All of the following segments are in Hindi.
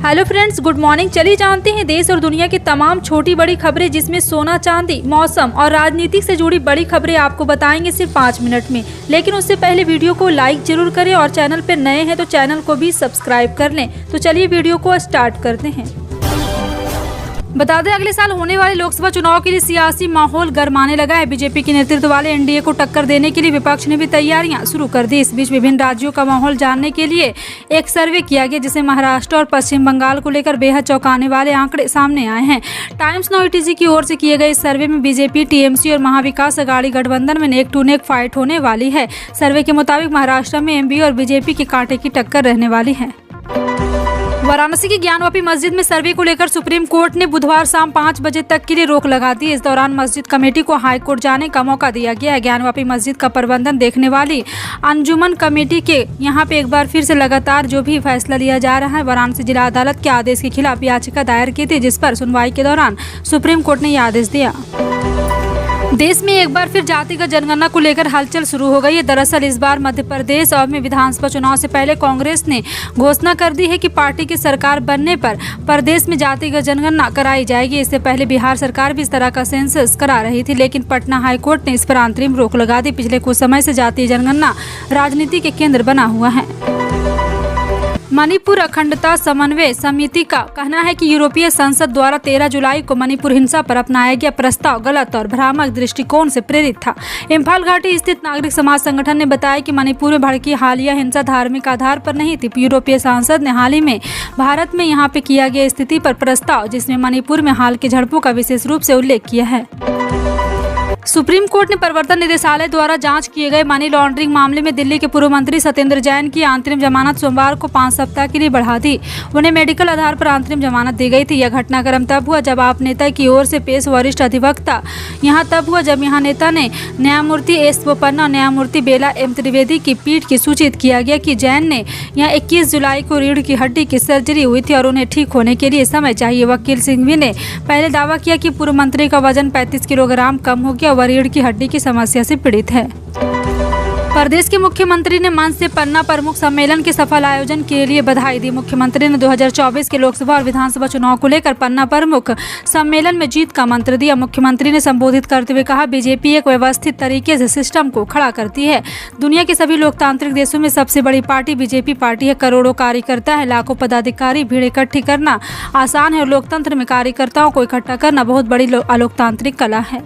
Hello friends, good morning. चलिए जानते हैं देश और दुनिया की तमाम छोटी बड़ी खबरें, जिसमें सोना चांदी, मौसम और राजनीति से जुड़ी बड़ी खबरें आपको बताएंगे सिर्फ 5 मिनट में। लेकिन उससे पहले वीडियो को लाइक जरूर करें और चैनल पर नए हैं तो चैनल को भी सब्सक्राइब कर लें। तो चलिए वीडियो को स्टार्ट करते हैं। बता दें, अगले साल होने वाले लोकसभा चुनाव के लिए सियासी माहौल गरमाने लगा है। बीजेपी के नेतृत्व वाले एनडीए को टक्कर देने के लिए विपक्ष ने भी तैयारियां शुरू कर दी। इस बीच विभिन्न राज्यों का माहौल जानने के लिए एक सर्वे किया गया, जिसमें महाराष्ट्र और पश्चिम बंगाल को लेकर बेहद चौंकाने वाले आंकड़े सामने आए हैं। टाइम्स नाउ ETC की ओर से किए गए इस सर्वे में बीजेपी, TMC और महाविकास अघाड़ी गठबंधन में नेक टू नेक फाइट होने वाली है। सर्वे के मुताबिक महाराष्ट्र में MB और बीजेपी की कांटे की टक्कर रहने वाली है। वाराणसी की ज्ञानवापी मस्जिद में सर्वे को लेकर सुप्रीम कोर्ट ने बुधवार शाम 5 बजे तक के लिए रोक लगा दी। इस दौरान मस्जिद कमेटी को हाई कोर्ट जाने का मौका दिया गया है। ज्ञानवापी मस्जिद का प्रबंधन देखने वाली अंजुमन कमेटी के यहाँ पे एक बार फिर से लगातार जो भी फैसला लिया जा रहा है। वाराणसी जिला अदालत के आदेश के खिलाफ याचिका दायर की थी, जिस पर सुनवाई के दौरान सुप्रीम कोर्ट ने यह आदेश दिया। देश में एक बार फिर जातिगत जनगणना को लेकर हलचल शुरू हो गई है। दरअसल इस बार मध्य प्रदेश और में विधानसभा चुनाव से पहले कांग्रेस ने घोषणा कर दी है कि पार्टी की सरकार बनने पर प्रदेश में जातिगत जनगणना कराई जाएगी। इससे पहले बिहार सरकार भी इस तरह का सेंसस करा रही थी, लेकिन पटना हाईकोर्ट ने इस पर अंतरिम रोक लगा दी। पिछले कुछ समय से जातीय जनगणना राजनीति के केंद्र बना हुआ है। मणिपुर अखंडता समन्वय समिति का कहना है कि यूरोपीय संसद द्वारा 13 जुलाई को मणिपुर हिंसा पर अपनाया गया प्रस्ताव गलत और भ्रामक दृष्टिकोण से प्रेरित था। इम्फाल घाटी स्थित नागरिक समाज संगठन ने बताया कि मणिपुर में भड़की हालिया हिंसा धार्मिक आधार पर नहीं थी। यूरोपीय सांसद ने हाल ही में भारत में यहाँ पे किया गया स्थिति पर प्रस्ताव, जिसमें मणिपुर में हाल की झड़पों का विशेष रूप से उल्लेख किया है। सुप्रीम कोर्ट ने प्रवर्तन निदेशालय द्वारा जांच किए गए मनी लॉन्ड्रिंग मामले में दिल्ली के पूर्व मंत्री सत्येंद्र जैन की अंतरिम जमानत सोमवार को 5 सप्ताह के लिए बढ़ा दी। उन्हें मेडिकल आधार पर अंतरिम जमानत दी गई थी। यह घटनाक्रम तब हुआ जब आप नेता की ओर से पेश वरिष्ठ अधिवक्ता जब यहाँ नेता ने न्यायमूर्ति S बोपन्ना और न्यायमूर्ति बेला M त्रिवेदी की पीठ की सूचित किया गया कि जैन ने यहाँ 21 जुलाई को रीढ़ की हड्डी की सर्जरी हुई थी और उन्हें ठीक होने के लिए समय चाहिए। वकील सिंघवी ने पहले दावा किया कि पूर्व मंत्री का वजन 35 किलोग्राम कम हो गया। वह रीढ़ की हड्डी की समस्या से पीड़ित है। प्रदेश के मुख्यमंत्री ने मंच से पन्ना प्रमुख सम्मेलन के सफल आयोजन के लिए बधाई दी। मुख्यमंत्री ने 2024 के लोकसभा और विधानसभा चुनाव को लेकर पन्ना प्रमुख सम्मेलन में जीत का मंत्र दिया। मुख्यमंत्री ने संबोधित करते हुए कहा, बीजेपी एक व्यवस्थित तरीके से सिस्टम को खड़ा करती है। दुनिया के सभी लोकतांत्रिक देशों में सबसे बड़ी पार्टी बीजेपी पार्टी है। करोड़ों कार्यकर्ता है, लाखों पदाधिकारी, भीड़ इकट्ठी करना आसान है और लोकतंत्र में कार्यकर्ताओं को इकट्ठा करना बहुत बड़ी अलोकतांत्रिक कला है।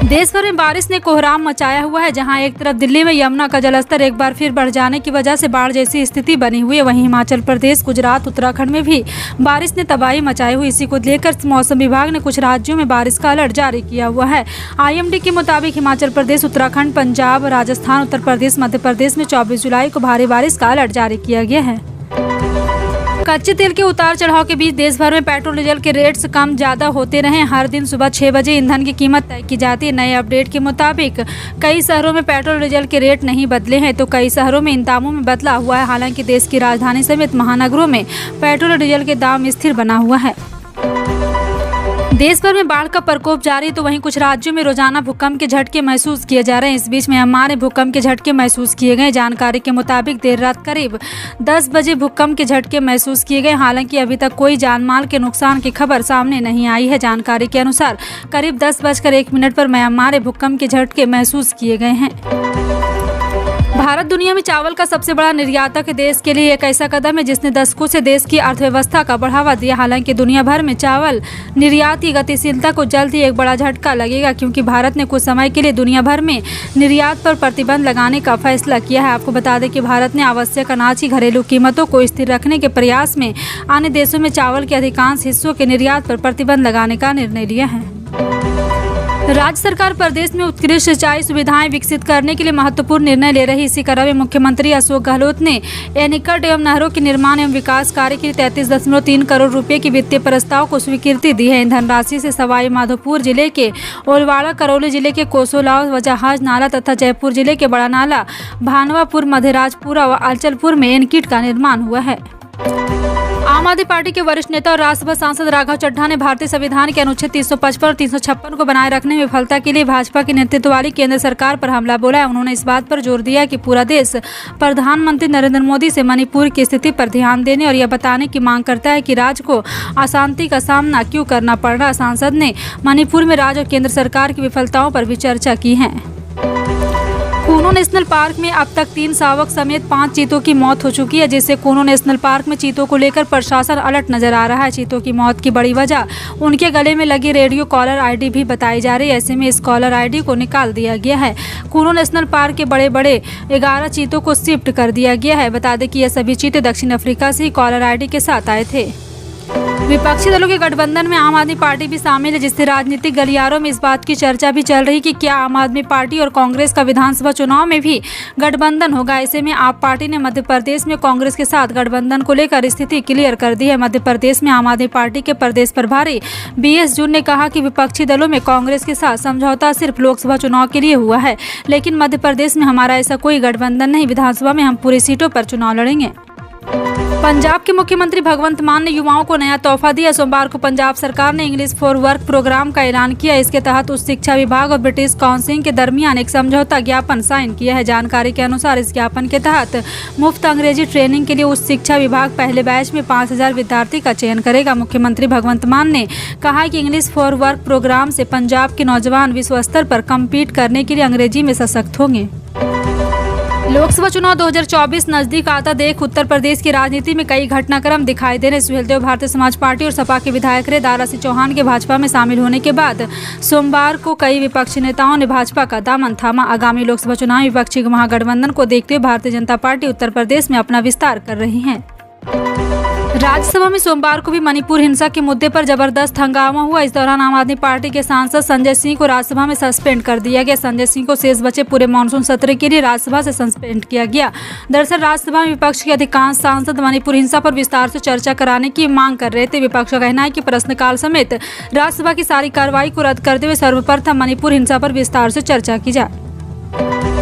देश भर में बारिश ने कोहराम मचाया हुआ है। जहां एक तरफ दिल्ली में यमुना का जलस्तर एक बार फिर बढ़ जाने की वजह से बाढ़ जैसी स्थिति बनी हुई है, वहीं हिमाचल प्रदेश, गुजरात, उत्तराखंड में भी बारिश ने तबाही मचाई हुई। इसी को लेकर मौसम विभाग ने कुछ राज्यों में बारिश का अलर्ट जारी किया हुआ है। IMD के मुताबिक हिमाचल प्रदेश, उत्तराखंड, पंजाब, राजस्थान, उत्तर प्रदेश, मध्य प्रदेश में 24 जुलाई को भारी बारिश का अलर्ट जारी किया गया है। कच्चे तेल के उतार चढ़ाव के बीच देश भर में पेट्रोल डीजल के रेट्स कम ज्यादा होते रहे। हर दिन सुबह 6 बजे ईंधन की कीमत तय की जाती है। नए अपडेट के मुताबिक कई शहरों में पेट्रोल डीजल के रेट नहीं बदले हैं, तो कई शहरों में इन दामों में बदला हुआ है। हालांकि देश की राजधानी समेत महानगरों में पेट्रोल और डीजल के दाम स्थिर बना हुआ है। देश भर में बाढ़ का प्रकोप जारी, तो वहीं कुछ राज्यों में रोजाना भूकंप के झटके महसूस किए जा रहे हैं। इस बीच म्यांमार में भूकंप के झटके महसूस किए गए। जानकारी के मुताबिक देर रात करीब 10 बजे भूकंप के झटके महसूस किए गए। हालांकि अभी तक कोई जानमाल के नुकसान की खबर सामने नहीं आई है। जानकारी के अनुसार करीब 10:01 पर म्यांमार में भूकंप के झटके महसूस किए गए हैं। भारत दुनिया में चावल का सबसे बड़ा निर्यातक देश के लिए एक ऐसा कदम है जिसने दशकों से देश की अर्थव्यवस्था का बढ़ावा दिया। हालांकि दुनिया भर में चावल निर्यात की गतिशीलता को जल्द ही एक बड़ा झटका लगेगा, क्योंकि भारत ने कुछ समय के लिए दुनिया भर में निर्यात पर प्रतिबंध लगाने का फैसला किया है। आपको बता दें कि भारत ने आवश्यक अनाज की घरेलू कीमतों को स्थिर रखने के प्रयास में अन्य देशों में चावल के अधिकांश हिस्सों के निर्यात पर प्रतिबंध लगाने का निर्णय लिया है। राज्य सरकार प्रदेश में उत्कृष्ट सिंचाई सुविधाएं विकसित करने के लिए महत्वपूर्ण निर्णय ले रही। इसी क्रम में मुख्यमंत्री अशोक गहलोत ने एनीकट एवं नहरों के निर्माण एवं विकास कार्य के लिए 33.3 करोड़ रुपए की वित्तीय प्रस्ताव को स्वीकृति दी है। इन धनराशि से सवाई माधोपुर जिले के ओलवाड़ा, करौली जिले के कोसोलाव, जहाज नाला तथा जयपुर जिले के बड़ा नाला, भानवापुर, मधेराजपुरा व आंचलपुर में एनीकट का निर्माण हुआ है। आम आदमी पार्टी के वरिष्ठ नेता और राज्यसभा सांसद राघव चड्ढा ने भारतीय संविधान के अनुच्छेद 355 और 356 को बनाए रखने में विफलता के लिए भाजपा के नेतृत्व वाली केंद्र सरकार पर हमला बोला है। उन्होंने इस बात पर जोर दिया कि पूरा देश प्रधानमंत्री नरेंद्र मोदी से मणिपुर की स्थिति पर ध्यान देने और यह बताने की मांग करता है कि राज्य को अशांति का सामना क्यों करना पड़ रहा है। सांसद ने मणिपुर में राज्य और केंद्र सरकार की विफलताओं पर भी चर्चा की है। कूनो नेशनल पार्क में अब तक 3 शावक समेत 5 चीतों की मौत हो चुकी है, जिससे कूनो नेशनल पार्क में चीतों को लेकर प्रशासन अलर्ट नजर आ रहा है। चीतों की मौत की बड़ी वजह उनके गले में लगी रेडियो कॉलर आईडी भी बताई जा रही है। ऐसे में इस कॉलर आईडी को निकाल दिया गया है। कूनो नेशनल पार्क के बड़े 11 चीतों को शिफ्ट कर दिया गया है। बता दें कि यह सभी चीते दक्षिण अफ्रीका से ही कॉलर आईडी के साथ आए थे। विपक्षी दलों के गठबंधन में आम आदमी पार्टी भी शामिल है, जिससे राजनीतिक गलियारों में इस बात की चर्चा भी चल रही कि क्या आम आदमी पार्टी और कांग्रेस का विधानसभा चुनाव में भी गठबंधन होगा। ऐसे में आप पार्टी ने मध्य प्रदेश में कांग्रेस के साथ गठबंधन को लेकर स्थिति क्लियर कर दी है। मध्य प्रदेश में आम आदमी पार्टी के प्रदेश प्रभारी BS जून ने कहा कि विपक्षी दलों में कांग्रेस के साथ समझौता सिर्फ लोकसभा चुनाव के लिए हुआ है, लेकिन मध्य प्रदेश में हमारा ऐसा कोई गठबंधन नहीं। विधानसभा में हम पूरी सीटों पर चुनाव लड़ेंगे। पंजाब के मुख्यमंत्री भगवंत मान ने युवाओं को नया तोहफा दिया। सोमवार को पंजाब सरकार ने इंग्लिश फॉर वर्क प्रोग्राम का ऐलान किया। इसके तहत उच्च शिक्षा विभाग और ब्रिटिश काउंसिल के दरमियान एक समझौता ज्ञापन साइन किया है। जानकारी के अनुसार इस ज्ञापन के तहत मुफ्त अंग्रेजी ट्रेनिंग के लिए उच्च शिक्षा विभाग पहले बैच में 5000 विद्यार्थी का चयन करेगा। मुख्यमंत्री भगवंत मान ने कहा कि इंग्लिश फॉर वर्क प्रोग्राम से पंजाब के नौजवान विश्व स्तर पर कम्पीट करने के लिए अंग्रेजी में सशक्त होंगे। लोकसभा चुनाव 2024 नजदीक आता देख उत्तर प्रदेश की राजनीति में कई घटनाक्रम दिखाई दे रहे। सुहेलदेव भारतीय समाज पार्टी और सपा के विधायक रहे। दारा सिंह चौहान के भाजपा में शामिल होने के बाद सोमवार को कई विपक्षी नेताओं ने भाजपा का दामन थामा। आगामी लोकसभा चुनाव में विपक्षी महागठबंधन को देखते हुए भारतीय जनता पार्टी उत्तर प्रदेश में अपना विस्तार कर रही है। राज्यसभा में सोमवार को भी मणिपुर हिंसा के मुद्दे पर जबरदस्त हंगामा हुआ। इस दौरान आम आदमी पार्टी के सांसद संजय सिंह को राज्यसभा में सस्पेंड कर दिया गया। संजय सिंह को शेष बचे पूरे मानसून सत्र के लिए राज्यसभा से सस्पेंड किया गया। दरअसल राज्यसभा में विपक्ष के अधिकांश सांसद मणिपुर हिंसा पर विस्तार से चर्चा कराने की मांग कर रहे थे। विपक्ष का कहना है कि प्रश्नकाल समेत राज्यसभा की सारी कार्रवाई को रद्द करते हुए सर्वप्रथम मणिपुर हिंसा पर विस्तार से चर्चा की जाए।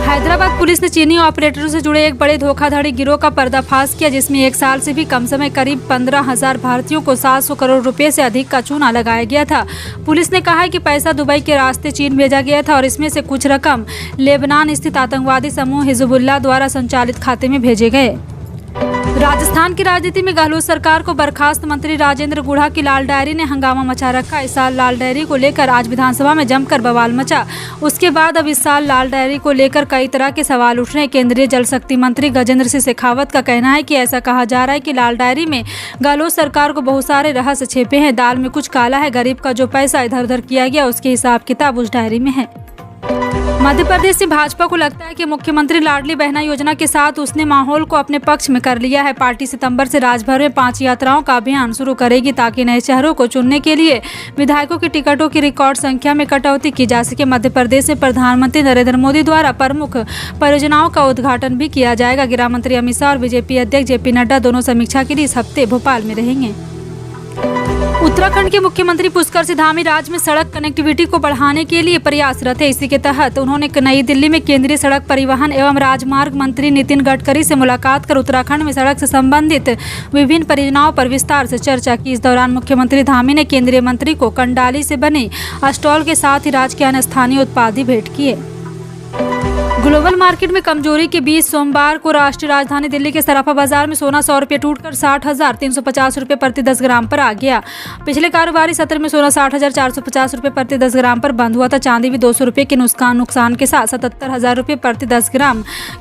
हैदराबाद पुलिस ने चीनी ऑपरेटरों से जुड़े एक बड़े धोखाधड़ी गिरोह का पर्दाफाश किया, जिसमें 1 साल से भी कम समय करीब 15,000 भारतीयों को 700 करोड़ रुपए से अधिक का चूना लगाया गया था। पुलिस ने कहा है कि पैसा दुबई के रास्ते चीन भेजा गया था और इसमें से कुछ रकम लेबनान स्थित आतंकवादी समूह हिजबुल्लाह द्वारा संचालित खाते में भेजे गए। राजस्थान की राजनीति में गहलोत सरकार को बर्खास्त मंत्री राजेंद्र गुढ़ा की लाल डायरी ने हंगामा मचा रखा। इस साल लाल डायरी को लेकर आज विधानसभा में जमकर बवाल मचा। उसके बाद अब इस साल लाल डायरी को लेकर कई तरह के सवाल उठ रहे हैं। केंद्रीय जल शक्ति मंत्री गजेंद्र सिंह शेखावत का कहना है कि ऐसा कहा जा रहा है कि लाल डायरी में गहलोत सरकार को बहुत सारे रहस्य छिपे हैं। दाल में कुछ काला है। गरीब का जो पैसा इधर उधर किया गया उसके हिसाब किताब उस डायरी में है। मध्य प्रदेश से भाजपा को लगता है कि मुख्यमंत्री लाडली बहना योजना के साथ उसने माहौल को अपने पक्ष में कर लिया है। पार्टी सितंबर से राज्यभर में 5 यात्राओं का अभियान शुरू करेगी ताकि नए चेहरों को चुनने के लिए विधायकों की टिकटों की रिकॉर्ड संख्या में कटौती की जा सके। मध्य प्रदेश में प्रधानमंत्री नरेंद्र मोदी द्वारा प्रमुख परियोजनाओं का उद्घाटन भी किया जाएगा। गृह मंत्री अमित शाह और बीजेपी अध्यक्ष JP नड्डा दोनों समीक्षा के लिए इस हफ्ते भोपाल में रहेंगे। उत्तराखंड के मुख्यमंत्री पुष्कर सिंह धामी राज्य में सड़क कनेक्टिविटी को बढ़ाने के लिए प्रयासरत है। इसी के तहत उन्होंने नई दिल्ली में केंद्रीय सड़क परिवहन एवं राजमार्ग मंत्री नितिन गडकरी से मुलाकात कर उत्तराखंड में सड़क से संबंधित विभिन्न परियोजनाओं पर विस्तार से चर्चा की। इस दौरान मुख्यमंत्री धामी ने केंद्रीय मंत्री को कंडाली से बने स्टॉल के साथ ही राज्य के अन्य स्थानीय उत्पाद भी भेंट किए। ग्लोबल मार्केट में कमजोरी के बीच सोमवार को राष्ट्रीय राजधानी दिल्ली के सराफा बाजार में सोना 100 रुपये टूटकर 60,350 रुपये प्रति 10 ग्राम पर आ गया। पिछले कारोबारी सत्र में सोना 60,450 रुपये प्रति 10 ग्राम पर बंद हुआ था। चांदी भी 200 रुपये के नुकसान के साथ 77,000 रुपये प्रति 10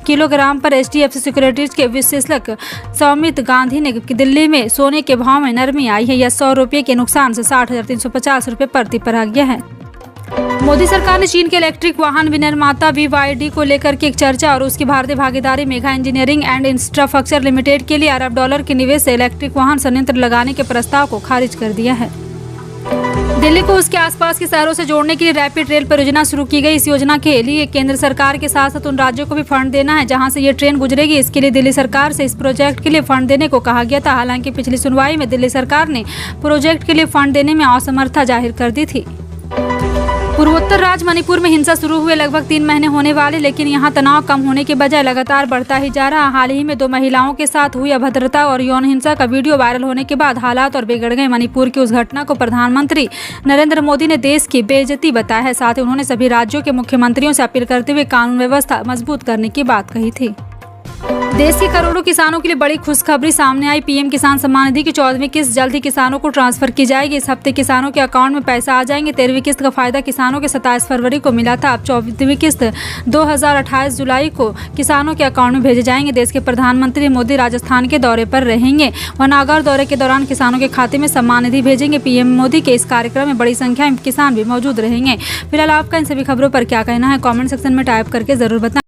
किलोग्राम पर। HDFC सिक्योरिटीज के विश्लेषक सौमित गांधी ने दिल्ली में सोने के भाव में नरमी आई है। यह 100 रुपये के नुकसान से 60,350 रुपये प्रति पर आ गया है। मोदी सरकार ने चीन के इलेक्ट्रिक वाहन विनिर्माता BYD को लेकर के एक चर्चा और उसकी भारतीय भागीदारी Megha engineering and infrastructure limited के लिए अरब डॉलर के निवेश से इलेक्ट्रिक वाहन संयंत्र लगाने के प्रस्ताव को खारिज कर दिया है। दिल्ली को उसके आसपास के शहरों से जोड़ने के लिए रैपिड रेल परियोजना शुरू की गई। इस योजना के लिए केंद्र सरकार के साथ साथ उन राज्यों को भी फंड देना है जहां से ये ट्रेन गुजरेगी। इसके लिए दिल्ली सरकार से इस प्रोजेक्ट के लिए फंड देने को कहा गया था। हालांकि पिछली सुनवाई में दिल्ली सरकार ने प्रोजेक्ट के लिए फंड देने में असमर्थता जाहिर कर दी थी। पूर्वोत्तर राज्य मणिपुर में हिंसा शुरू हुए लगभग 3 महीने होने वाले, लेकिन यहां तनाव कम होने के बजाय लगातार बढ़ता ही जा रहा। हाल ही में 2 महिलाओं के साथ हुई अभद्रता और यौन हिंसा का वीडियो वायरल होने के बाद हालात और बिगड़ गए। मणिपुर की उस घटना को प्रधानमंत्री नरेंद्र मोदी ने देश की बेइज्जती बताया है। साथ ही उन्होंने सभी राज्यों के मुख्यमंत्रियों से अपील करते हुए कानून व्यवस्था मजबूत करने की बात कही थी। देश के करोड़ों किसानों के लिए बड़ी खुशखबरी सामने आई। पीएम किसान सम्मान निधि की 14वीं किस्त जल्द ही किसानों को ट्रांसफर की जाएगी। इस हफ्ते किसानों के अकाउंट में पैसा आ जाएंगे। 13वीं किस्त का फायदा किसानों के 27 फरवरी को मिला था। अब 14वीं किस्त 2028 जुलाई को किसानों के अकाउंट में भेजे जाएंगे। देश के प्रधानमंत्री मोदी राजस्थान के दौरे पर रहेंगे। वह नागौर दौरे के दौरान किसानों के खाते में सम्मान निधि भेजेंगे। पीएम मोदी के इस कार्यक्रम में बड़ी संख्या में किसान भी मौजूद रहेंगे। फिलहाल आपका इन सभी खबरों पर क्या कहना है, कॉमेंट सेक्शन में टाइप करके जरूर बताएं।